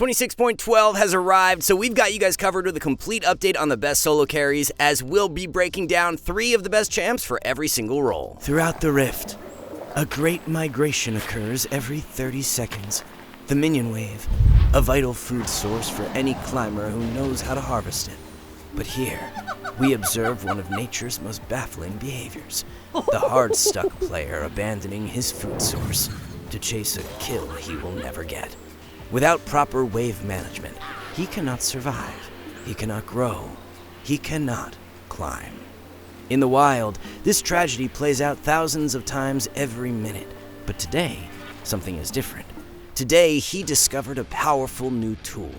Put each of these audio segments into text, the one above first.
26.12 has arrived, so we've got you guys covered with a complete update on the best solo carries, as we'll be breaking down 3 of the best champs for every single role. Throughout the rift, a great migration occurs every 30 seconds. The minion wave, a vital food source for any climber who knows how to harvest it. But here, we observe one of nature's most baffling behaviors. The hard-stuck player abandoning his food source to chase a kill he will never get. Without proper wave management, he cannot survive, he cannot grow, he cannot climb. In the wild, this tragedy plays out thousands of times every minute. But today, something is different. Today, he discovered a powerful new tool.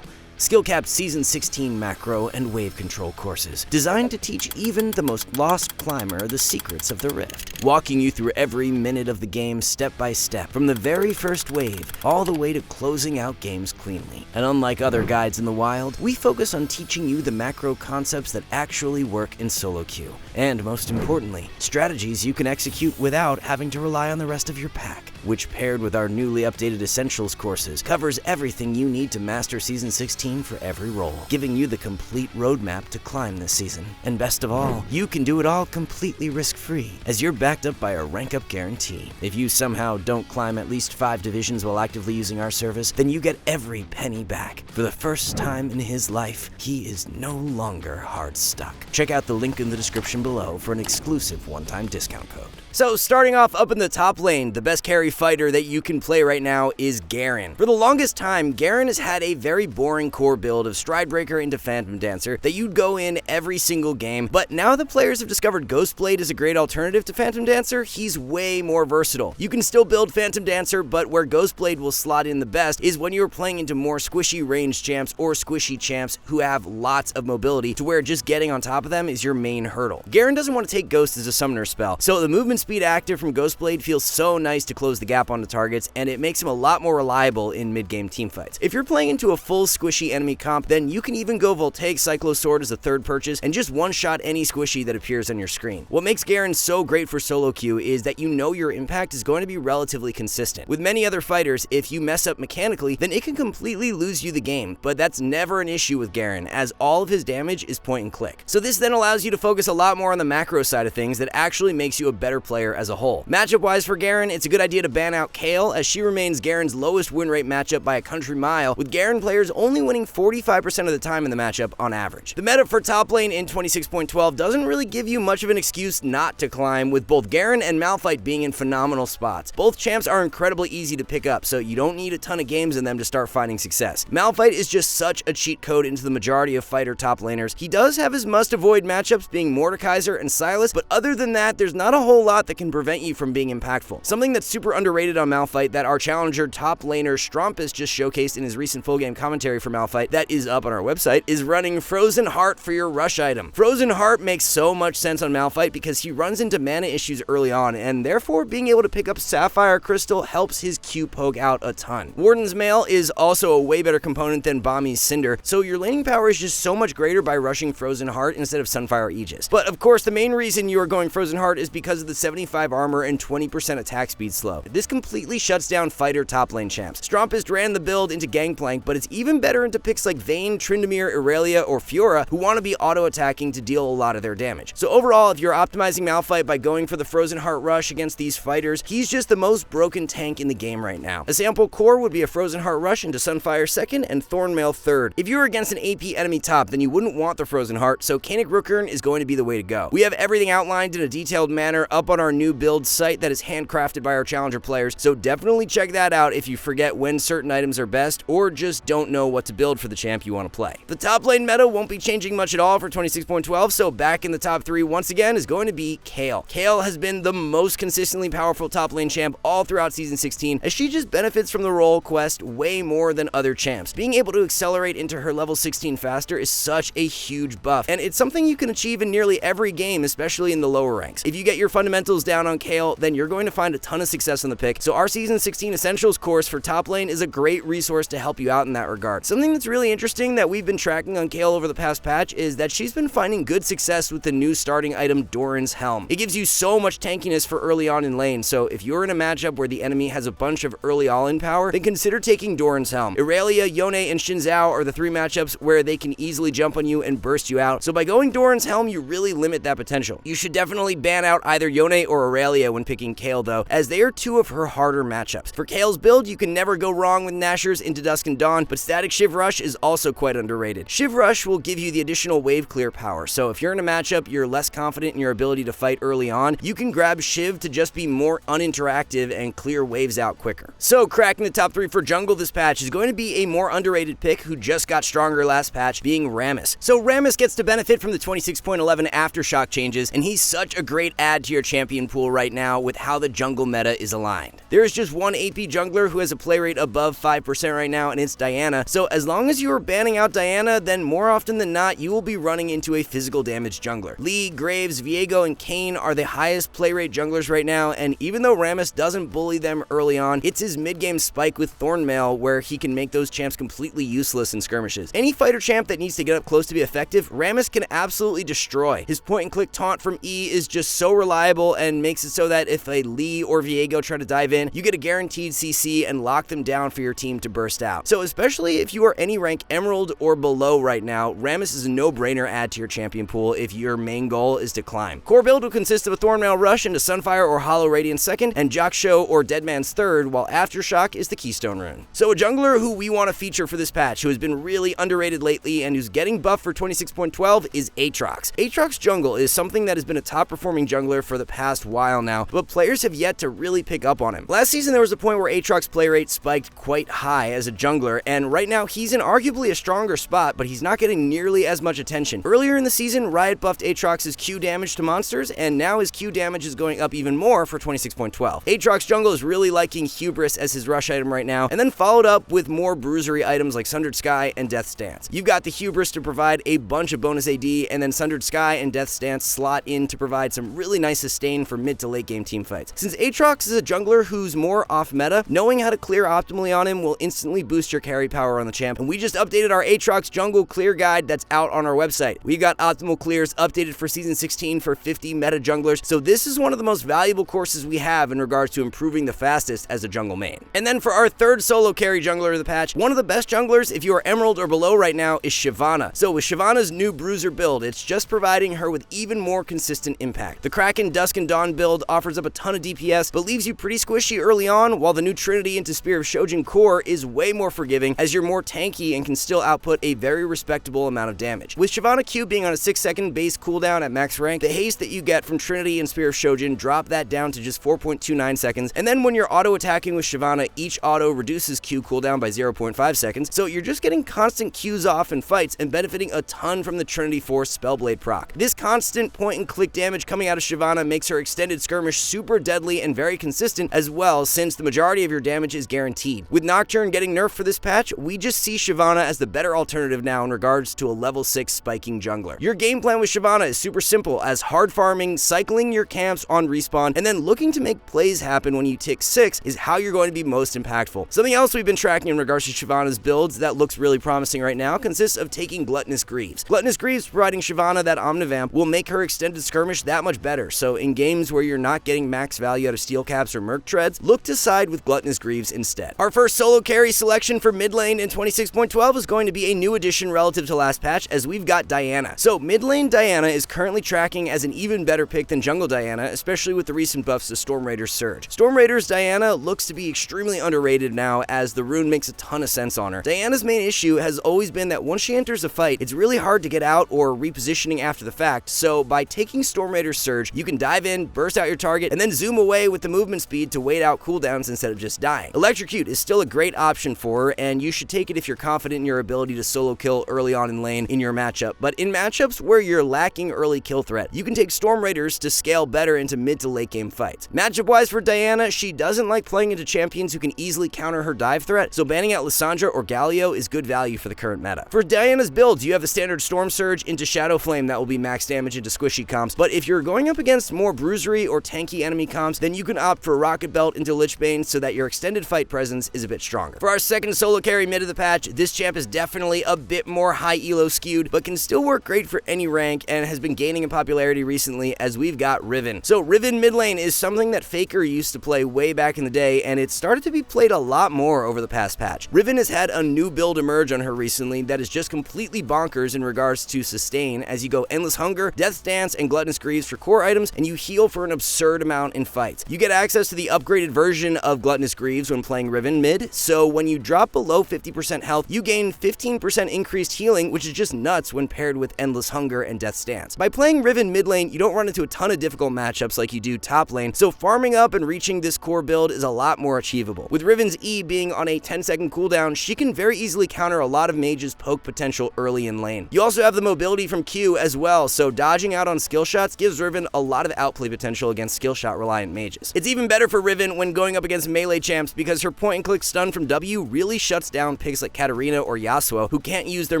SkillCapped Season 16 macro and wave control courses, designed to teach even the most lost climber the secrets of the rift, walking you through every minute of the game step by step, from the very first wave all the way to closing out games cleanly. And unlike other guides in the wild, we focus on teaching you the macro concepts that actually work in solo queue, and most importantly, strategies you can execute without having to rely on the rest of your pack, which paired with our newly updated Essentials courses covers everything you need to master Season 16 for every role, giving you the complete roadmap to climb this season. And best of all, you can do it all completely risk-free, as you're backed up by a rank-up guarantee. If you somehow don't climb at least 5 divisions while actively using our service, then you get every penny back. For the first time in his life, he is no longer hard stuck. Check out the link in the description below for an exclusive one-time discount code. So starting off up in the top lane, the best carry fighter that you can play right now is Garen. For the longest time, Garen has had a very boring core build of Stridebreaker into Phantom Dancer that you'd go in every single game, but now that players have discovered Ghostblade is a great alternative to Phantom Dancer, he's way more versatile. You can still build Phantom Dancer, but where Ghostblade will slot in the best is when you're playing into more squishy ranged champs or squishy champs who have lots of mobility, to where just getting on top of them is your main hurdle. Garen doesn't want to take Ghost as a summoner spell, so the movement speed active from Ghostblade feels so nice to close the gap onto targets, and it makes him a lot more reliable in mid-game teamfights. If you're playing into a full squishy enemy comp, then you can even go Voltaic Cyclo Sword as a third purchase and just one-shot any squishy that appears on your screen. What makes Garen so great for solo queue is that you know your impact is going to be relatively consistent. With many other fighters, if you mess up mechanically, then it can completely lose you the game, but that's never an issue with Garen, as all of his damage is point and click. So this then allows you to focus a lot more on the macro side of things that actually makes you a better player as a whole. Matchup-wise for Garen, it's a good idea to ban out Kayle, as she remains Garen's lowest win rate matchup by a country mile, with Garen players only winning 45% of the time in the matchup on average. The meta for top lane in 26.12 doesn't really give you much of an excuse not to climb, with both Garen and Malphite being in phenomenal spots. Both champs are incredibly easy to pick up, so you don't need a ton of games in them to start finding success. Malphite is just such a cheat code into the majority of fighter top laners. He does have his must-avoid matchups being Mordekaiser and Sylas, but other than that, there's not a whole lot that can prevent you from being impactful. Something that's super underrated on Malphite that our challenger top laner Strumpus just showcased in his recent full game commentary for Malphite that is up on our website is running Frozen Heart for your rush item. Frozen Heart makes so much sense on Malphite because he runs into mana issues early on, and therefore being able to pick up Sapphire Crystal helps his Q poke out a ton. Warden's Mail is also a way better component than Bami's Cinder, so your laning power is just so much greater by rushing Frozen Heart instead of Sunfire Aegis. But of course, the main reason you are going Frozen Heart is because of the 75 armor and 20% attack speed slow. This completely shuts down fighter top lane champs. Strumpus ran the build into Gangplank, but it's even better into picks like Vayne, Tryndamere, Irelia, or Fiora, who want to be auto-attacking to deal a lot of their damage. So overall, if you're optimizing Malphite by going for the Frozen Heart rush against these fighters, he's just the most broken tank in the game right now. A sample core would be a Frozen Heart rush into Sunfire second and Thornmail third. If you were against an AP enemy top, then you wouldn't want the Frozen Heart, so Kanik Rookern is going to be the way to go. We have everything outlined in a detailed manner up on our new build site that is handcrafted by our challenger players, so definitely check that out if you forget when certain items are best or just don't know what to build for the champ you want to play. The top lane meta won't be changing much at all for 26.12, so back in the top 3 once again is going to be Kayle. Kayle has been the most consistently powerful top lane champ all throughout Season 16, as she just benefits from the role quest way more than other champs. Being able to accelerate into her level 16 faster is such a huge buff, and it's something you can achieve in nearly every game, especially in the lower ranks. If you get your fundamentals fundamentals down on Kayle, then you're going to find a ton of success on the pick. So our Season 16 Essentials course for top lane is a great resource to help you out in that regard. Something that's really interesting that we've been tracking on Kayle over the past patch is that she's been finding good success with the new starting item Doran's Helm. It gives you so much tankiness for early on in lane, so if you're in a matchup where the enemy has a bunch of early all-in power, then consider taking Doran's Helm. Irelia, Yone, and Xin Zhao are the three matchups where they can easily jump on you and burst you out, so by going Doran's Helm, you really limit that potential. You should definitely ban out either Yone or Irelia when picking Kayle though, as they are two of her harder matchups. For Kayle's build, you can never go wrong with Nashers into Dusk and Dawn, but Static Shiv Rush is also quite underrated. Shiv Rush will give you the additional wave clear power, so if you're in a matchup you're less confident in your ability to fight early on, you can grab Shiv to just be more uninteractive and clear waves out quicker. So cracking the top 3 for jungle this patch is going to be a more underrated pick who just got stronger last patch, being Rammus. So Rammus gets to benefit from the 26.11 Aftershock changes, and he's such a great add to your champion pool right now with how the jungle meta is aligned. There is just one AP jungler who has a play rate above 5% right now, and it's Diana. So as long as you are banning out Diana, then more often than not, you will be running into a physical damage jungler. Lee, Graves, Viego, and Kayn are the highest play rate junglers right now, and even though Rammus doesn't bully them early on, it's his mid-game spike with Thornmail where he can make those champs completely useless in skirmishes. Any fighter champ that needs to get up close to be effective, Rammus can absolutely destroy. His point-and-click taunt from E is just so reliable and makes it so that if a Lee or Viego try to dive in, you get a guaranteed CC and lock them down for your team to burst out. So especially if you are any rank Emerald or below right now, Rammus is a no-brainer add to your champion pool if your main goal is to climb. Core build will consist of a Thornmail Rush into Sunfire or Hollow Radiance second, and Jaksho or Deadman's third, while Aftershock is the Keystone rune. So a jungler who we want to feature for this patch, who has been really underrated lately and who's getting buffed for 26.12 is Aatrox. Aatrox jungle is something that has been a top performing jungler for the past while now, but players have yet to really pick up on him. Last season there was a point where Aatrox play rate spiked quite high as a jungler, and right now he's in arguably a stronger spot, but he's not getting nearly as much attention. Earlier in the season, Riot buffed Aatrox's Q damage to monsters, and now his Q damage is going up even more for 26.12. Aatrox jungle is really liking Hubris as his rush item right now, and then followed up with more bruisery items like Sundered Sky and Death's Dance. You've got the Hubris to provide a bunch of bonus AD, and then Sundered Sky and Death's Dance slot in to provide some really nice sustain for mid to late game team fights. Since Aatrox is a jungler who's more off meta, knowing how to clear optimally on him will instantly boost your carry power on the champ, and we just updated our Aatrox jungle clear guide that's out on our website. We got optimal clears updated for Season 16 for 50 meta junglers, so this is one of the most valuable courses we have in regards to improving the fastest as a jungle main. And then for our third solo carry jungler of the patch, one of the best junglers if you are Emerald or below right now is Shyvana. So with Shyvana's new Bruiser build, it's just providing her with even more consistent impact. The Kraken Dusk and Dawn build offers up a ton of DPS, but leaves you pretty squishy early on, while the new Trinity into Spear of Shojin core is way more forgiving as you're more tanky and can still output a very respectable amount of damage. With Shyvana Q being on a 6-second base cooldown at max rank, the haste that you get from Trinity and Spear of Shojin drop that down to just 4.29 seconds, and then when you're auto-attacking with Shyvana, each auto reduces Q cooldown by 0.5 seconds, so you're just getting constant Qs off in fights and benefiting a ton from the Trinity Force Spellblade proc. This constant point-and-click damage coming out of Shyvana makes her extended skirmish super deadly and very consistent as well, since the majority of your damage is guaranteed. With Nocturne getting nerfed for this patch, we just see Shyvana as the better alternative now in regards to a level 6 spiking jungler. Your game plan with Shyvana is super simple, as hard farming, cycling your camps on respawn, and then looking to make plays happen when you tick 6 is how you're going to be most impactful. Something else we've been tracking in regards to Shyvana's builds that looks really promising right now consists of taking Gluttonous Greaves. Gluttonous Greaves providing Shyvana that Omnivamp will make her extended skirmish that much better, so in games where you're not getting max value out of Steel Caps or Merc Treads, look to side with Gluttonous Greaves instead. Our first solo carry selection for mid lane in 26.12 is going to be a new addition relative to last patch, as we've got Diana. So mid lane Diana is currently tracking as an even better pick than jungle Diana, especially with the recent buffs to Storm Raider's Surge. Storm Raider's Diana looks to be extremely underrated now, as the rune makes a ton of sense on her. Diana's main issue has always been that once she enters a fight, it's really hard to get out or repositioning after the fact, so by taking Storm Raider's Surge, you can dive in, burst out your target, and then zoom away with the movement speed to wait out cooldowns instead of just dying. Electrocute is still a great option for her, and you should take it if you're confident in your ability to solo kill early on in lane in your matchup, but in matchups where you're lacking early kill threat, you can take Storm Raiders to scale better into mid to late game fights. Matchup wise for Diana, she doesn't like playing into champions who can easily counter her dive threat, so banning out Lissandra or Galio is good value for the current meta. For Diana's builds, you have the standard Storm Surge into Shadow Flame that will be max damage into squishy comps, but if you're going up against more bruisery or tanky enemy comps, then you can opt for Rocket Belt into Lich Bane so that your extended fight presence is a bit stronger. For our second solo carry mid of the patch, this champ is definitely a bit more high elo skewed, but can still work great for any rank and has been gaining in popularity recently as we've got Riven. So Riven mid lane is something that Faker used to play way back in the day, and it started to be played a lot more over the past patch. Riven has had a new build emerge on her recently that is just completely bonkers in regards to sustain, as you go Endless Hunger, Death's Dance, and Gluttonous Greaves for core items, and you heal for an absurd amount in fights. You get access to the upgraded version of Gluttonous Greaves when playing Riven mid, so when you drop below 50% health, you gain 15% increased healing, which is just nuts when paired with Endless Hunger and Death's Dance. By playing Riven mid lane, you don't run into a ton of difficult matchups like you do top lane, so farming up and reaching this core build is a lot more achievable. With Riven's E being on a 10-second cooldown, she can very easily counter a lot of mages' poke potential early in lane. You also have the mobility from Q as well, so dodging out on skill shots gives Riven a lot of outplay potential against skill shot reliant mages. It's even better for Riven when going up against melee champs because her point and click stun from W really shuts down picks like Katarina or Yasuo who can't use their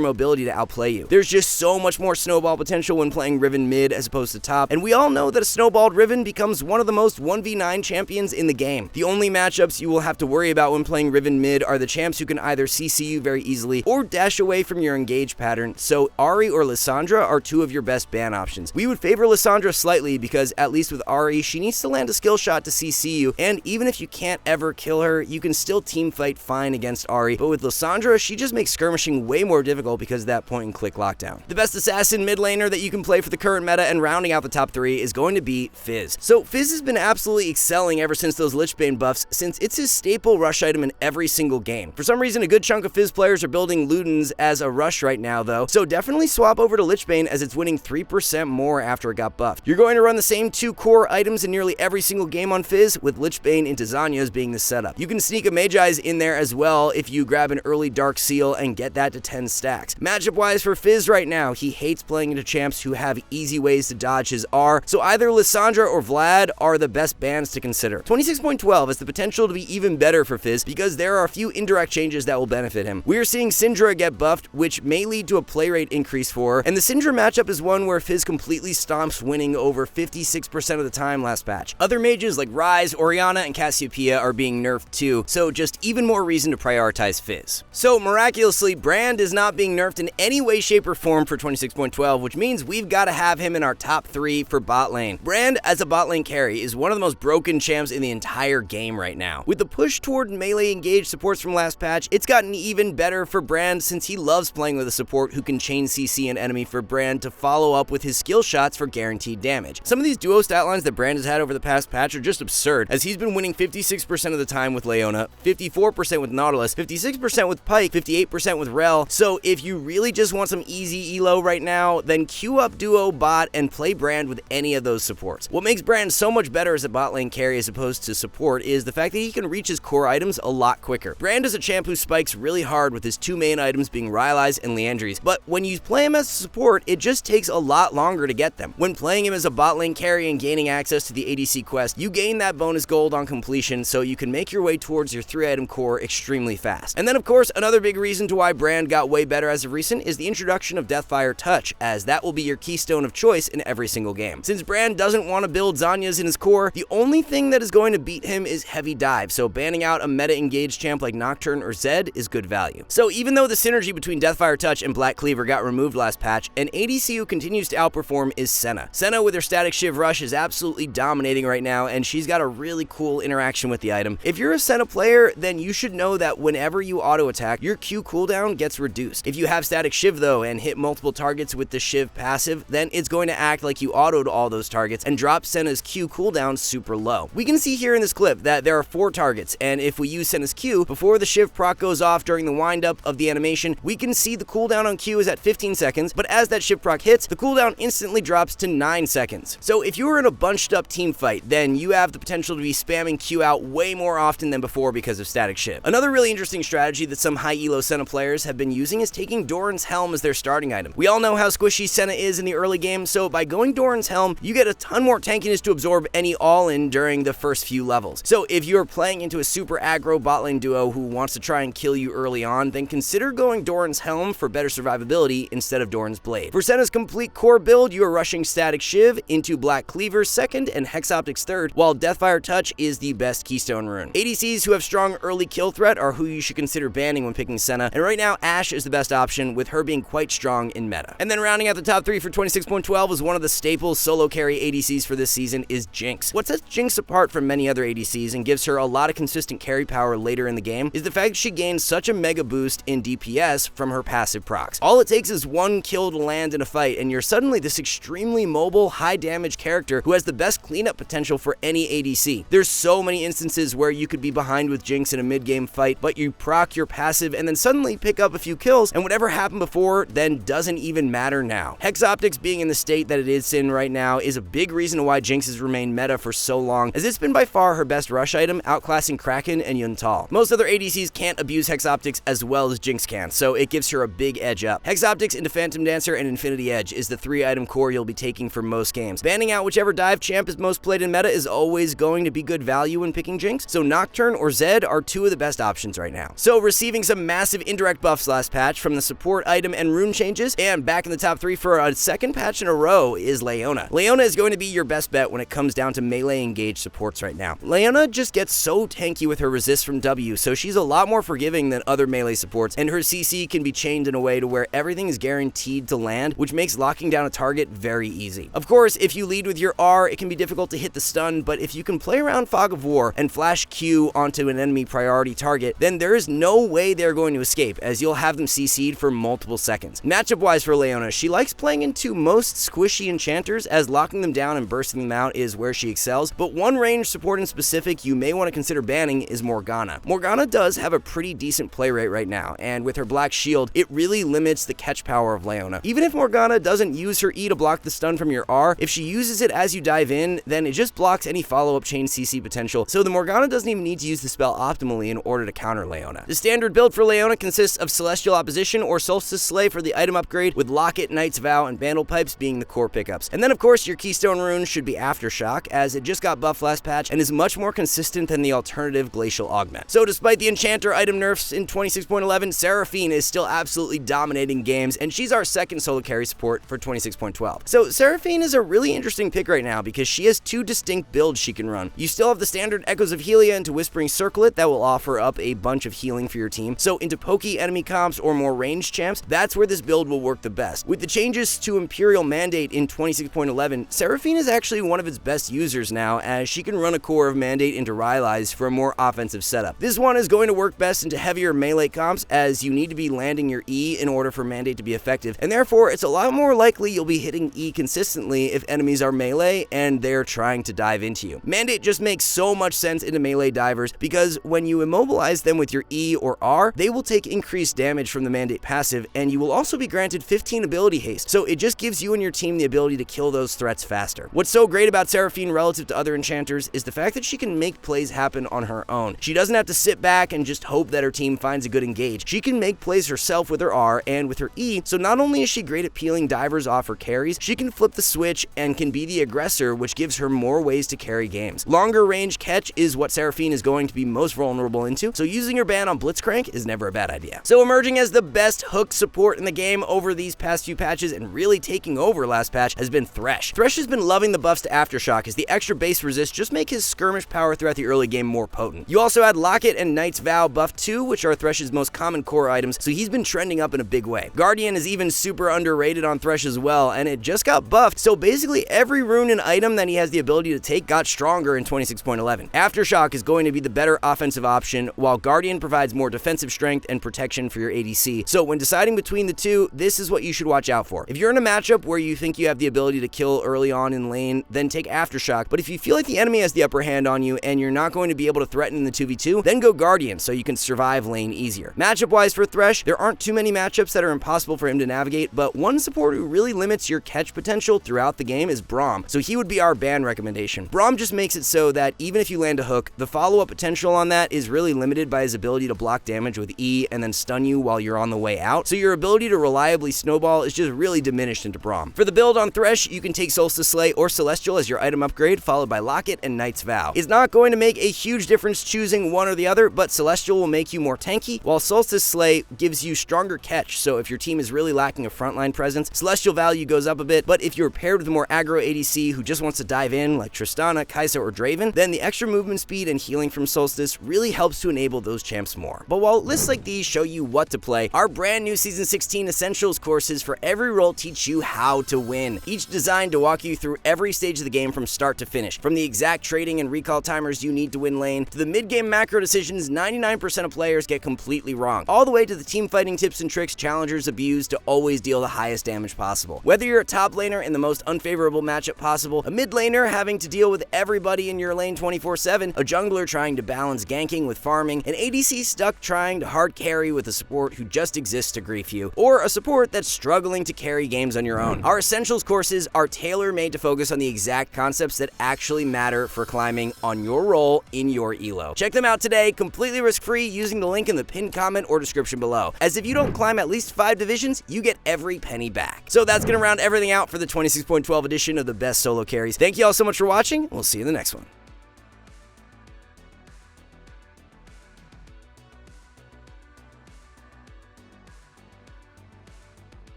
mobility to outplay you. There's just so much more snowball potential when playing Riven mid as opposed to top, and we all know that a snowballed Riven becomes one of the most 1v9 champions in the game. The only matchups you will have to worry about when playing Riven mid are the champs who can either CC you very easily or dash away from your engage pattern, so Ahri or Lissandra are two of your best ban options. We would favor Lissandra slightly because at least with Ahri, she needs to land a skill shot to CC you, and even if you can't ever kill her, you can still team fight fine against Ahri, but with Lissandra, she just makes skirmishing way more difficult because of that point and click lockdown. The best assassin mid laner that you can play for the current meta and rounding out the top 3 is going to be Fizz. So Fizz has been absolutely excelling ever since those Lich Bane buffs, since it's his staple rush item in every single game. For some reason, a good chunk of Fizz players are building Ludens as a rush right now though, so definitely swap over to Lich Bane as it's winning 3% more after it got buffed. You're going to run the same 2 core items in nearly every single game on Fizz, with Lich Bane into Zanya's being the setup. You can sneak a Magi's in there as well if you grab an early Dark Seal and get that to 10 stacks. Matchup wise for Fizz right now, he hates playing into champs who have easy ways to dodge his R, so either Lissandra or Vlad are the best bans to consider. 26.12 has the potential to be even better for Fizz because there are a few indirect changes that will benefit him. We are seeing Syndra get buffed, which may lead to a play rate increase for her, and the Syndra matchup is one where Fizz completely stomps, winning over 56% of the time last patch. Other mages like Ryze, Orianna, and Cassiopeia are being nerfed too, so just even more reason to prioritize Fizz. So miraculously, Brand is not being nerfed in any way, shape, or form for 26.12, which means we've got to have him in our top 3 for bot lane. Brand as a bot lane carry is one of the most broken champs in the entire game right now. With the push toward melee engaged supports from last patch, it's gotten even better for Brand since he loves playing with a support who can chain CC an enemy for Brand to follow up with his skill shots for guaranteed damage. Some of these duo stat lines that Brand has had over the past patch are just absurd, as he's been winning 56% of the time with Leona, 54% with Nautilus, 56% with Pyke, 58% with Rel. So if you really just want some easy elo right now, then queue up duo bot and play Brand with any of those supports. What makes Brand so much better as a bot lane carry as opposed to support is the fact that he can reach his core items a lot quicker. Brand is a champ who spikes really hard with his 2 main items being Rylai's and Liandry's, but when you play him as a support, it just takes a lot longer to get them. When playing him as a bot lane carry and gaining access to the ADC quest, you gain that bonus gold on completion, so you can make your way towards your 3-item core extremely fast. And then of course, another big reason to why Brand got way better as of recent is the introduction of Deathfire Touch, as that will be your keystone of choice in every single game. Since Brand doesn't want to build Zanya's in his core, the only thing that is going to beat him is heavy dive, so banning out a meta engaged champ like Nocturne or Zed is good value. So even though the synergy between Deathfire Touch and Black Cleaver got removed last patch, an ADC who continues to outperform is Senna. Senna with her Static Shiv Rush is absolutely dominating right now, and she's got a really cool interaction with the item. If you're a Senna player, then you should know that whenever you auto attack, your Q cooldown gets reduced. If you have Static Shiv though and hit multiple targets with the Shiv passive, then it's going to act like you autoed all those targets and drop Senna's Q cooldown super low. We can see here in this clip that there are 4 targets, and if we use Senna's Q before the Shiv proc goes off during the wind up of the animation, we can see the cooldown on Q is at 15 seconds, but as that Shiv proc hits, the cooldown instantly drops to 9 seconds. So if you were in a bunched up team fight, then you have the potential to be spamming Q out way more often than before because of Static Shiv. Another really interesting strategy that some high elo Senna players have been using is taking Doran's Helm as their starting item. We all know how squishy Senna is in the early game, so by going Doran's Helm, you get a ton more tankiness to absorb any all-in during the first few levels. So if you're playing into a super aggro bot lane duo who wants to try and kill you early on, then consider going Doran's Helm for better survivability instead of Doran's Blade. For Senna's complete core build, you are rushing Static Shiv into Black Black Cleaver second and Hexoptics third, while Deathfire Touch is the best Keystone rune. ADCs who have strong early kill threat are who you should consider banning when picking Senna, and right now Ashe is the best option, with her being quite strong in meta. And then rounding out the top 3 for 26.12 is one of the staple solo carry ADCs for this season is Jinx. What sets Jinx apart from many other ADCs and gives her a lot of consistent carry power later in the game is the fact that she gains such a mega boost in DPS from her passive procs. All it takes is one kill to land in a fight, and you're suddenly this extremely mobile, high damage character who has the best cleanup potential for any ADC. There's so many instances where you could be behind with Jinx in a mid-game fight, but you proc your passive and then suddenly pick up a few kills, and whatever happened before then doesn't even matter now. Hexoptics being in the state that it is in right now is a big reason why Jinx has remained meta for so long, as it's been by far her best rush item, outclassing Kraken and Yuntal. Most other ADCs can't abuse Hexoptics as well as Jinx can, so it gives her a big edge up. Hexoptics into Phantom Dancer and Infinity Edge is the 3-item core you'll be taking for most games. Banning out whichever dive champ is most played in meta is always going to be good value when picking Jinx, so Nocturne or Zed are two of the best options right now. So receiving some massive indirect buffs last patch from the support item and rune changes, and back in the top 3 for a second patch in a row is Leona. Leona is going to be your best bet when it comes down to melee engaged supports right now. Leona just gets so tanky with her resist from W, so she's a lot more forgiving than other melee supports, and her CC can be chained in a way to where everything is guaranteed to land, which makes locking down a target very easy. Of course, if you lead with your R, it can be difficult to hit the stun, but if you can play around Fog of War and flash Q onto an enemy priority target, then there is no way they're going to escape, as you'll have them CC'd for multiple seconds. Matchup-wise for Leona, she likes playing into most squishy enchanters, as locking them down and bursting them out is where she excels, but one range support in specific you may want to consider banning is Morgana. Morgana does have a pretty decent play rate right now, and with her Black Shield, it really limits the catch power of Leona. Even if Morgana doesn't use her E to block the stun from your R, if she uses it as you dive in, then it just blocks any follow-up chain CC potential, so the Morgana doesn't even need to use the spell optimally in order to counter Leona. The standard build for Leona consists of Celestial Opposition or Solstice Slay for the item upgrade, with Locket, Knight's Vow, and Vandal Pipes being the core pickups. And then of course your Keystone rune should be Aftershock, as it just got buffed last patch and is much more consistent than the alternative Glacial Augment. So despite the enchanter item nerfs in 26.11, Seraphine is still absolutely dominating games, and she's our second solo carry support for 26.12. So Seraphine is a really interesting pick right now because she has two distinct builds she can run. You still have the standard Echoes of Helia into Whispering Circlet that will offer up a bunch of healing for your team, so into pokey enemy comps or more ranged champs, that's where this build will work the best. With the changes to Imperial Mandate in 26.11, Seraphine is actually one of its best users now, as she can run a core of Mandate into Rylai's for a more offensive setup. This one is going to work best into heavier melee comps, as you need to be landing your E in order for Mandate to be effective, and therefore it's a lot more likely you'll be hitting E consistently if enemies are melee and they're trying to dive into you. Mandate just makes so much sense into melee divers, because when you immobilize them with your E or R, they will take increased damage from the Mandate passive, and you will also be granted 15 ability haste, so it just gives you and your team the ability to kill those threats faster. What's so great about Seraphine relative to other enchanters is the fact that she can make plays happen on her own. She doesn't have to sit back and just hope that her team finds a good engage. She can make plays herself with her R and with her E, so not only is she great at peeling divers off her carries, she can flip the switch and can be the aggressor, which gives her more ways to carry games. Longer range catch is what Seraphine is going to be most vulnerable into, so using her ban on Blitzcrank is never a bad idea. So emerging as the best hook support in the game over these past few patches and really taking over last patch has been Thresh. Thresh has been loving the buffs to Aftershock, as the extra base resist just make his skirmish power throughout the early game more potent. You also had Locket and Knight's Vow buff 2, which are Thresh's most common core items, so he's been trending up in a big way. Guardian is even super underrated on Thresh as well, and it just got buffed, so basically every rune and item that he has the ability to take got stronger in 26.11. Aftershock is going to be the better offensive option, while Guardian provides more defensive strength and protection for your ADC. So when deciding between the two, this is what you should watch out for. If you're in a matchup where you think you have the ability to kill early on in lane, then take Aftershock, but if you feel like the enemy has the upper hand on you and you're not going to be able to threaten in the 2v2, then go Guardian so you can survive lane easier. Matchup-wise for Thresh, there aren't too many matchups that are impossible for him to navigate, but one support who really limits your catch potential throughout the game is Braum, so he would be our ban recommendation. Braum just makes it so that even if you land a hook, the follow-up potential on that is really limited by his ability to block damage with E and then stun you while you're on the way out, so your ability to reliably snowball is just really diminished into Braum. For the build on Thresh, you can take Solstice Slay or Celestial as your item upgrade, followed by Locket and Knight's Vow. It's not going to make a huge difference choosing one or the other, but Celestial will make you more tanky, while Solstice Slay gives you stronger catch, so if your team is really lacking a frontline presence, Celestial value goes up a bit, but if you're paired with more aggro ADC who just wants to dive in like Tristana, Kai'Sa, or Draven, then the extra movement speed and healing from Solstice really helps to enable those champs more. But while lists like these show you what to play, our brand new Season 16 Essentials courses for every role teach you how to win, each designed to walk you through every stage of the game from start to finish, from the exact trading and recall timers you need to win lane, to the mid-game macro decisions 99% of players get completely wrong, all the way to the team fighting tips and tricks challengers abuse to always deal the highest damage possible. Whether you're a top laner in the most unfavorable matchup possible, a mid laner having to deal with everybody in your lane 24/7, a jungler trying to balance ganking with farming, an ADC stuck trying to hard carry with a support who just exists to grief you, or a support that's struggling to carry games on your own, our Essentials courses are tailor-made to focus on the exact concepts that actually matter for climbing on your role in your elo. Check them out today, completely risk-free, using the link in the pinned comment or description below, as if you don't climb at least 5 divisions, you get every penny back. So that's gonna round everything out for the 26.12 edition of the best solo carries. Thank you all so much for watching, and we'll see you in the next one.